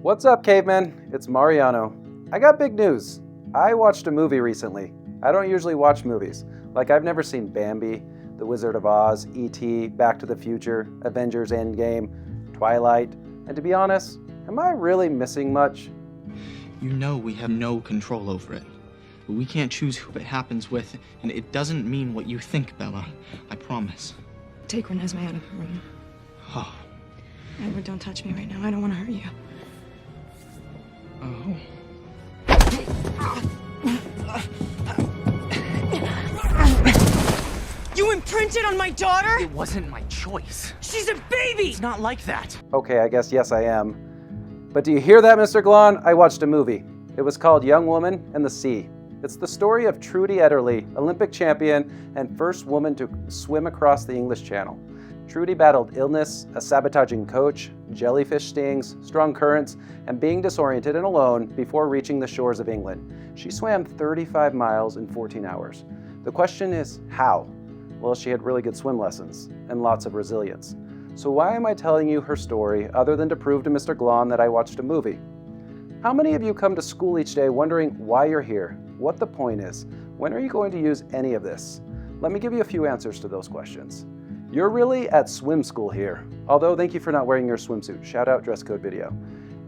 What's up, cavemen? It's Marianno. I got big news. I watched a movie recently. I don't usually watch movies. Like, I've never seen Bambi, The Wizard of Oz, E.T., Back to the Future, Avengers Endgame, Twilight, and to be honest, am I really missing much? You know we have no control over it. But we can't choose who it happens with, and it doesn't mean what you think, Bella. I promise. Take Renesmee out of the room. Oh. Edward, don't touch me right now. I don't want to hurt you. Oh. You imprinted on my daughter? It wasn't my choice. She's a baby! It's not like that. Okay, I guess yes I am. But do you hear that, Mr. Glahn? I watched a movie. It was called Young Woman and the Sea. It's the story of Trudy Ederle, Olympic champion and first woman to swim across the English Channel. Trudy battled illness, a sabotaging coach, jellyfish stings, strong currents, and being disoriented and alone before reaching the shores of England. She swam 35 miles in 14 hours. The question is, how? Well, she had really good swim lessons and lots of resilience. So why am I telling you her story other than to prove to Mr. Glahn that I watched a movie? How many of you come to school each day wondering why you're here, what the point is, when are you going to use any of this? Let me give you a few answers to those questions. You're really at swim school here, although thank you for not wearing your swimsuit. Shout out dress code video.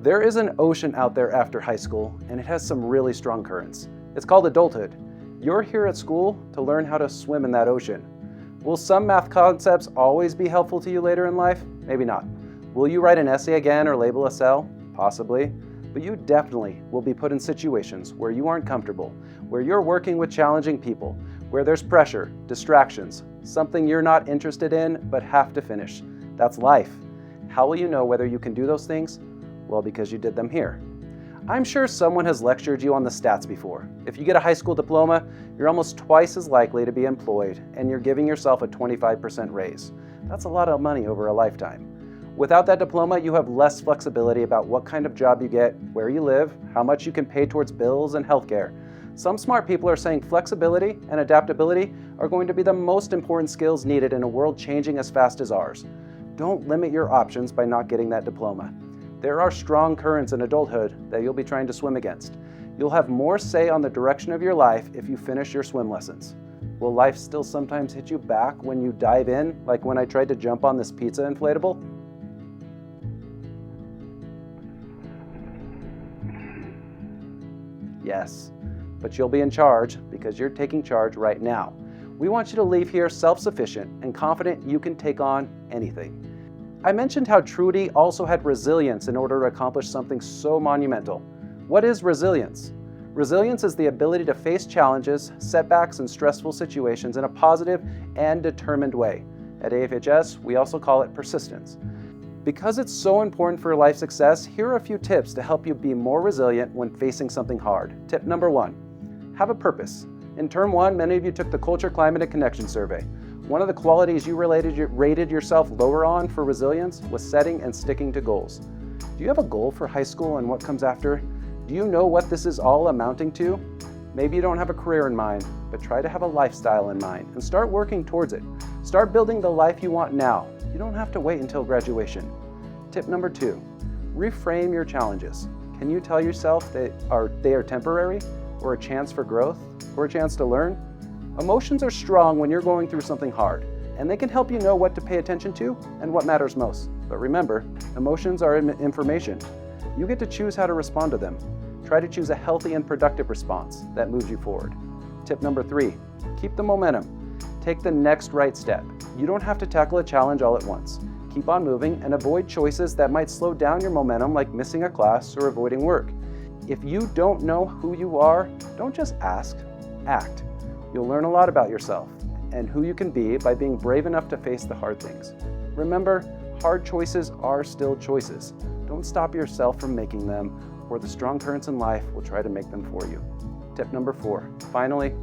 There is an ocean out there after high school, and it has some really strong currents. It's called adulthood. You're here at school to learn how to swim in that ocean. Will some math concepts always be helpful to you later in life? Maybe not. Will you write an essay again or label a cell? Possibly. But you definitely will be put in situations where you aren't comfortable, where you're working with challenging people, where there's pressure, distractions, something you're not interested in but have to finish. That's life. How will you know whether you can do those things? Well, because you did them here. I'm sure someone has lectured you on the stats before. If you get a high school diploma, you're almost twice as likely to be employed, and you're giving yourself a 25% raise. That's a lot of money over a lifetime. Without that diploma, you have less flexibility about what kind of job you get, where you live, how much you can pay towards bills and healthcare. Some smart people are saying flexibility and adaptability are going to be the most important skills needed in a world changing as fast as ours. Don't limit your options by not getting that diploma. There are strong currents in adulthood that you'll be trying to swim against. You'll have more say on the direction of your life if you finish your swim lessons. Will life still sometimes hit you back when you dive in, like when I tried to jump on this pizza inflatable? Yes, but you'll be in charge because you're taking charge right now. We want you to leave here self-sufficient and confident you can take on anything. I mentioned how Trudy also had resilience in order to accomplish something so monumental. What is resilience? Resilience is the ability to face challenges, setbacks, and stressful situations in a positive and determined way. At AFHS, we also call it persistence. Because it's so important for life success, here are a few tips to help you be more resilient when facing something hard. Tip number 1, have a purpose. In term 1, many of you took the Culture, Climate, and Connection survey. One of the qualities you rated yourself lower on for resilience was setting and sticking to goals. Do you have a goal for high school and what comes after? Do you know what this is all amounting to? Maybe you don't have a career in mind, but try to have a lifestyle in mind and start working towards it. Start building the life you want now. You don't have to wait until graduation. Tip number 2, reframe your challenges. Can you tell yourself they are temporary, or a chance for growth, or a chance to learn? Emotions are strong when you're going through something hard, and they can help you know what to pay attention to and what matters most. But remember, emotions are information. You get to choose how to respond to them. Try to choose a healthy and productive response that moves you forward. Tip number 3, keep the momentum. Take the next right step. You don't have to tackle a challenge all at once. Keep on moving and avoid choices that might slow down your momentum, like missing a class or avoiding work. If you don't know who you are, don't just ask, act. You'll learn a lot about yourself and who you can be by being brave enough to face the hard things. Remember, hard choices are still choices. Don't stop yourself from making them, or the strong currents in life will try to make them for you. Tip number 4, finally,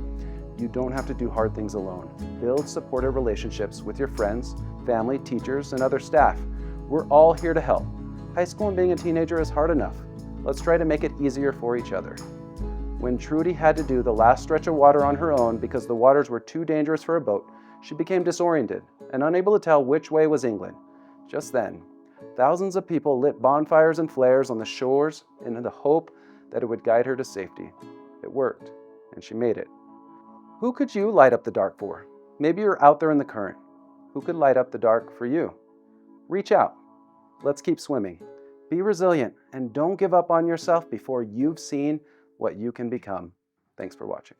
you don't have to do hard things alone. Build supportive relationships with your friends, family, teachers, and other staff. We're all here to help. High school and being a teenager is hard enough. Let's try to make it easier for each other. When Trudy had to do the last stretch of water on her own because the waters were too dangerous for a boat, she became disoriented and unable to tell which way was England. Just then, Thousands of people lit bonfires and flares on the shores in the hope that it would guide her to safety. It worked, and she made it. Who could you light up the dark for? Maybe you're out there in the current. Who could light up the dark for you? Reach out. Let's keep swimming. Be resilient, and don't give up on yourself before you've seen what you can become. Thanks for watching.